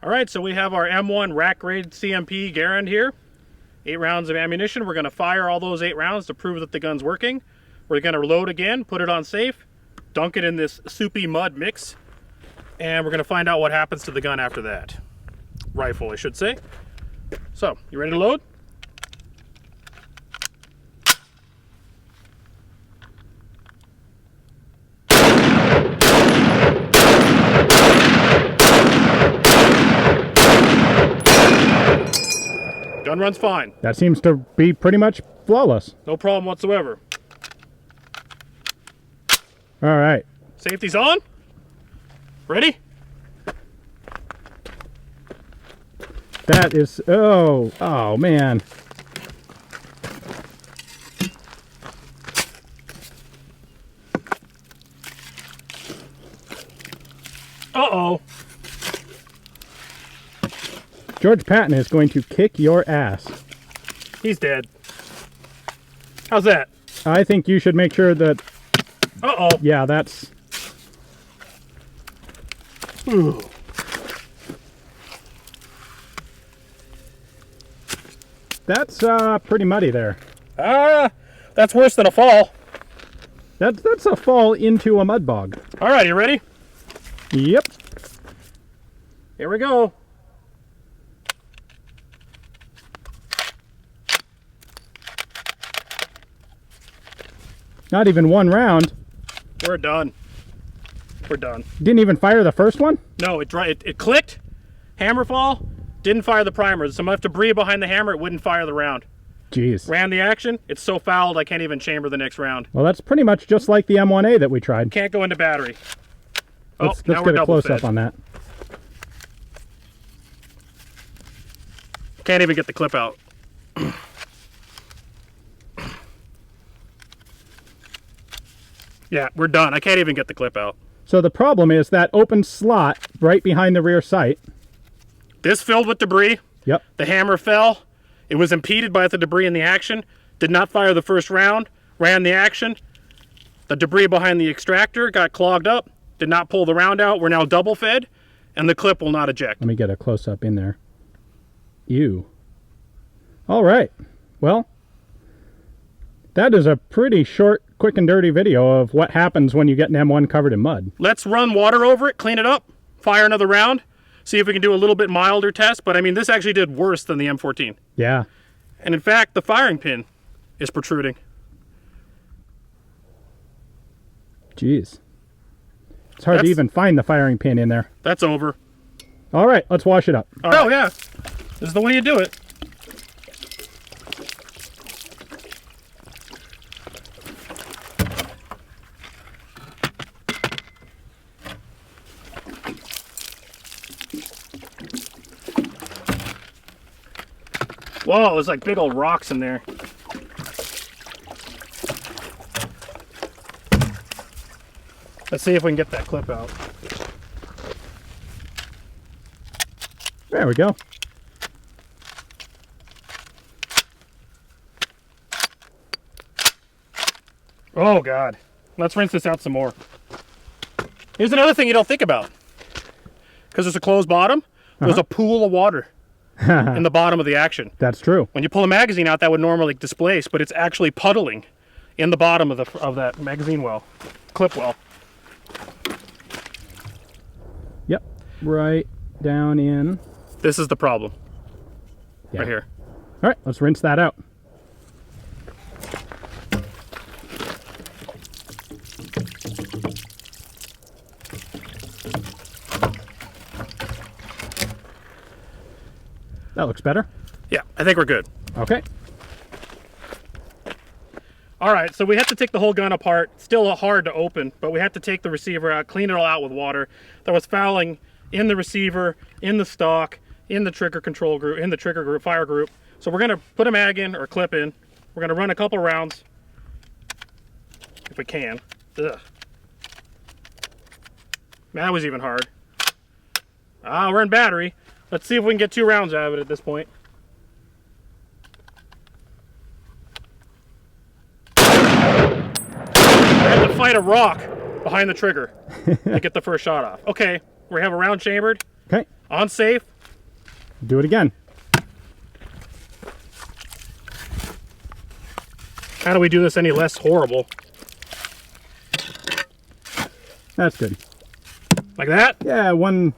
All right, so we have our M1 rack grade CMP Garand here. 8 rounds of ammunition. We're going to fire all those 8 rounds to prove that the gun's working. We're going to load again, put it on safe, dunk it in this soupy mud mix, and we're going to find out what happens to the gun after that. Rifle, I should say. So, you ready to load? Gun runs fine. That seems to be pretty much flawless. No problem whatsoever. All right. Safety's on. Ready? That is, oh man. Uh-oh. George Patton is going to kick your ass. He's dead. How's that? I think you should make sure that... Uh-oh. Yeah, that's... Ooh. That's pretty muddy there. That's worse than a fall. That's a fall into a mud bog. All right, you ready? Yep. Here we go. Not even one round. We're done. We're done. Didn't even fire the first one? No, it clicked. Hammer fall. Didn't fire the primer. There's enough debris behind the hammer. It wouldn't fire the round. Jeez. Ran the action. It's so fouled I can't even chamber the next round. Well, that's pretty much just like the M1A that we tried. Can't go into battery. Let's now get a close-up on that. Can't even get the clip out. Yeah, we're done. I can't even get the clip out. So the problem is that open slot right behind the rear sight. This filled with debris. Yep. The hammer fell. It was impeded by the debris in the action. Did not fire the first round. Ran the action. The debris behind the extractor got clogged up. Did not pull the round out. We're now double fed. And the clip will not eject. Let me get a close-up in there. Ew. All right. Well, that is a pretty short, quick and dirty video of what happens when you get an M1 covered in mud. Let's run water over it, clean it up, fire another round, see if we can do a little bit milder test. But I mean, this actually did worse than the M14. Yeah. And in fact, the firing pin is protruding. Jeez. It's hard to even find the firing pin in there. That's over. All right, let's wash it up. Oh, yeah. This is the way you do it. Whoa, there's like big old rocks in there. Let's see if we can get that clip out. There we go. Oh, God. Let's rinse this out some more. Here's another thing you don't think about. Because there's a closed bottom, there's a pool of water in the bottom of the action. That's true. When you pull a magazine out, that would normally displace, but it's actually puddling in the bottom of that magazine well, clip well. Yep. Right down in. This is the problem. Yeah. Right here. All right, let's rinse that out. That looks better. Yeah, I think we're good. Okay. All right, so we have to take the whole gun apart. Still hard to open, but we have to take the receiver out, clean it all out with water. That was fouling in the receiver, in the stock, in the trigger control group, in the trigger group, fire group. So we're gonna put a mag in or clip in. We're gonna run a couple rounds, if we can. Ugh. That was even hard. Ah, we're in battery. Let's see if we can get 2 rounds out of it at this point. I had to fight a rock behind the trigger to get the first shot off. Okay, we have a round chambered. Okay. On safe, Do it again. How do we do this any less horrible? That's good. Like that? Yeah, one.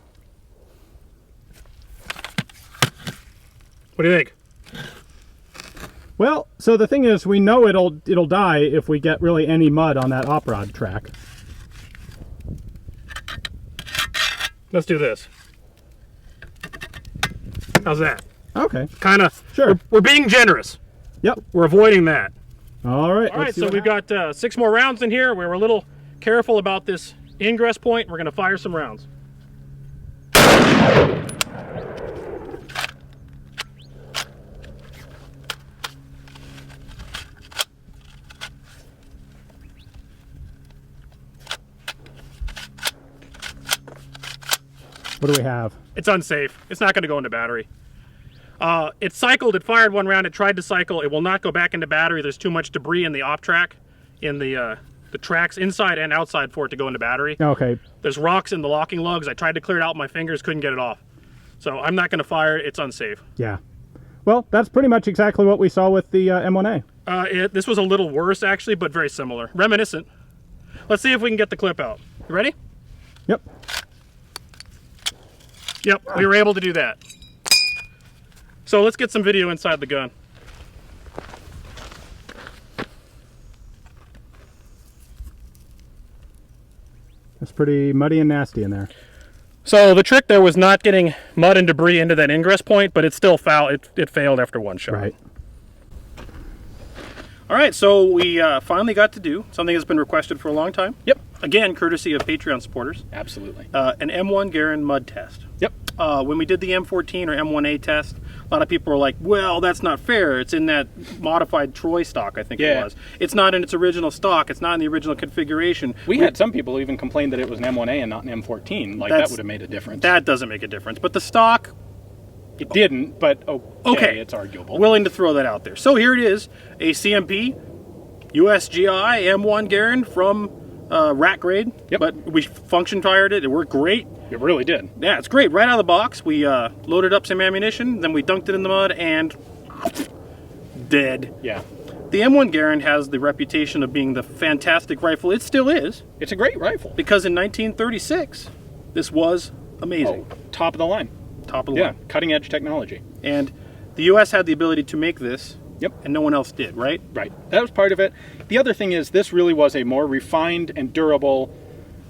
What do you think? Well, so the thing is, we know it'll die if we get really any mud on that op rod track. Let's do this. How's that? Okay. Kind of. Sure. We're being generous. Yep. We're avoiding that. All right. All right, so we've got 6 more rounds in here. We were a little careful about this ingress point. We're going to fire some rounds. What do we have? It's unsafe. It's not going to go into battery. It cycled. It fired one round. It tried to cycle. It will not go back into battery. There's too much debris in the op track, in the tracks inside and outside for it to go into battery. Okay. There's rocks in the locking lugs. I tried to clear it out with my fingers, couldn't get it off. So I'm not going to fire it. It's unsafe. Yeah. Well, that's pretty much exactly what we saw with the M1A. This was a little worse, actually, but very similar. Reminiscent. Let's see if we can get the clip out. You ready? Yep. Yep, we were able to do that. So let's get some video inside the gun. It's pretty muddy and nasty in there. So the trick there was not getting mud and debris into that ingress point, but it's still foul. It failed after one shot. Right. All right, so we finally got to do something that's been requested for a long time. Yep. Again, courtesy of Patreon supporters. Absolutely. An M1 Garand mud test. Yep. When we did the M14 or M1A test, a lot of people were like, well, that's not fair. It's in that modified Troy stock, I think it was. It's not in its original stock. It's not in the original configuration. We had some people even complain that it was an M1A and not an M14. Like, that would have made a difference. That doesn't make a difference. But the stock, It didn't, but okay, it's arguable. Willing to throw that out there. So here it is, a CMP USGI M1 Garand from rack grade. Yep. But we function fired it. It worked great. It really did. Yeah, it's great. Right out of the box, we loaded up some ammunition, then we dunked it in the mud, and dead. Yeah. The M1 Garand has the reputation of being the fantastic rifle. It still is. It's a great rifle. Because in 1936, this was amazing. Oh, top of the line. Top of the Yeah, line. cutting edge technology. And the U.S. had the ability to make this. Yep. And no one else did, right? Right. That was part of it. The other thing is this really was a more refined and durable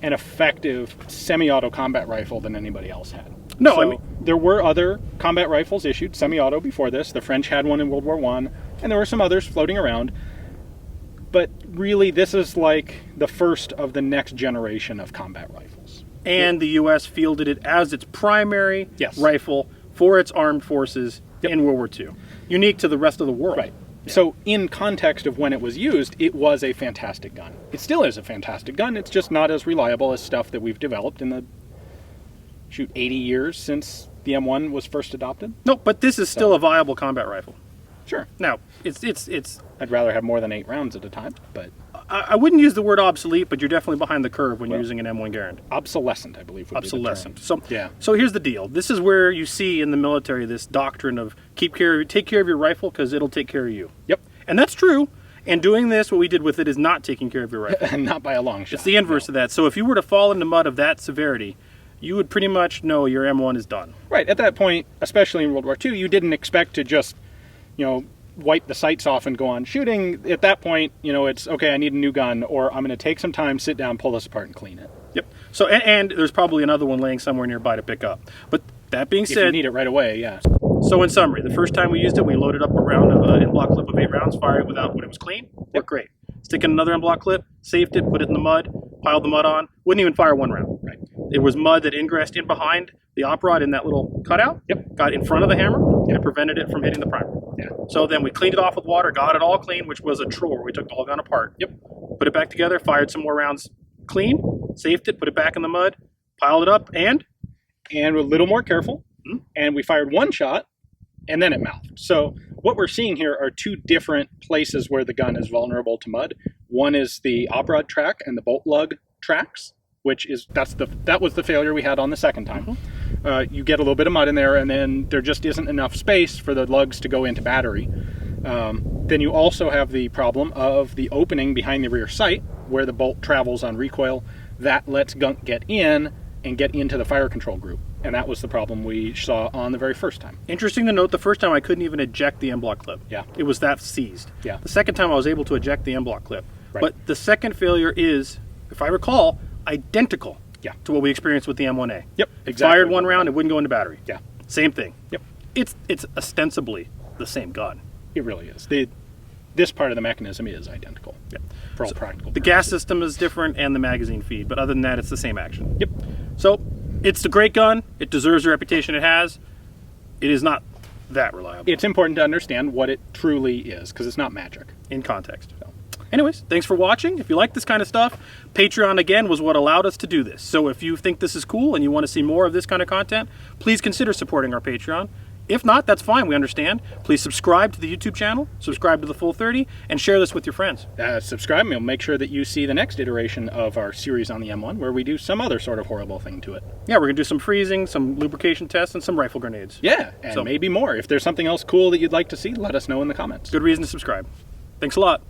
and effective semi-auto combat rifle than anybody else had. No, So, I mean, there were other combat rifles issued semi-auto before this. The French had one in World War I, and there were some others floating around. But really, this is like the first of the next generation of combat rifles. and the U.S. fielded it as its primary Yes. rifle for its armed forces in World War II. Unique to the rest of the world. Right. So in context of when it was used, it was a fantastic gun. It still is a fantastic gun. It's just not as reliable as stuff that we've developed in the, 80 years since the M1 was first adopted. No, but this is still a viable combat rifle. Sure. Now, it's I'd rather have more than 8 rounds at a time, but I wouldn't use the word obsolete, but you're definitely behind the curve when you're using an M1 Garand. obsolescent, I believe, would Obsolescent. be the So, term. Yeah. so here's the deal. This is where you see in the military this doctrine of take care of your rifle because it'll take care of you. Yep. And that's true. And doing this, what we did with it, is not taking care of your rifle. Not by a long shot. It's the inverse of that. So if you were to fall into mud of that severity, you would pretty much know your M1 is done. Right. At that point, especially in World War II, you didn't expect to just, wipe the sights off and go on shooting. At that point, it's, okay, I need a new gun, or I'm going to take some time, sit down, pull this apart, and clean it. Yep. So and there's probably another one laying somewhere nearby to pick up. But that being If you said, need it right away, yeah. so in summary, the first time we used it, we loaded up a round of an in-block clip of 8 rounds, fired it without when it was clean. Worked great. Stick in another in-block clip, saved it, put it in the mud, piled the mud on. Wouldn't even fire one round. Right. It was mud that ingressed in behind the op rod in that little cutout. Yep. Got in front of the hammer and prevented it from hitting the primer. Yeah. So then we cleaned it off with water, got it all clean, which was a chore. We took the whole gun apart. Yep. Put it back together, fired some more rounds clean, saved it, put it back in the mud, piled it up, and And we're a little more careful, Mhm. and we fired one shot, and then it mouthed. So what we're seeing here are 2 different places where the gun is vulnerable to mud. One is the op rod track and the bolt lug tracks, which is that was the failure we had on the second time. you get a little bit of mud in there, and then there just isn't enough space for the lugs to go into battery. Then you also have the problem of the opening behind the rear sight, where the bolt travels on recoil. That lets gunk get in and get into the fire control group. And that was the problem we saw on the very first time. Interesting to note, the first time I couldn't even eject the M-block clip. Yeah. It was that seized. Yeah. The second time I was able to eject the M-block clip. Right. But the second failure is, if I recall, identical Yeah. to what we experienced with the M1A. Yep, exactly. Fired one round, it wouldn't go into battery. Yeah. Same thing. Yep. It's ostensibly the same gun. It really is. This part of the mechanism is identical. Yep. For all practical The purposes. gas system is different and the magazine feed, but other than that, it's the same action. Yep. So, it's a great gun. It deserves the reputation it has. It is not that reliable. It's important to understand what it truly is, because it's not magic. In context. Anyways, thanks for watching. If you like this kind of stuff, Patreon, again, was what allowed us to do this. So if you think this is cool and you want to see more of this kind of content, please consider supporting our Patreon. If not, that's fine. We understand. Please subscribe to the YouTube channel, subscribe to the Full 30, and share this with your friends. Subscribe, and we'll make sure that you see the next iteration of our series on the M1, where we do some other sort of horrible thing to it. Yeah, we're going to do some freezing, some lubrication tests, and some rifle grenades. Yeah, and So- maybe more. If there's something else cool that you'd like to see, let us know in the comments. Good reason to subscribe. Thanks a lot.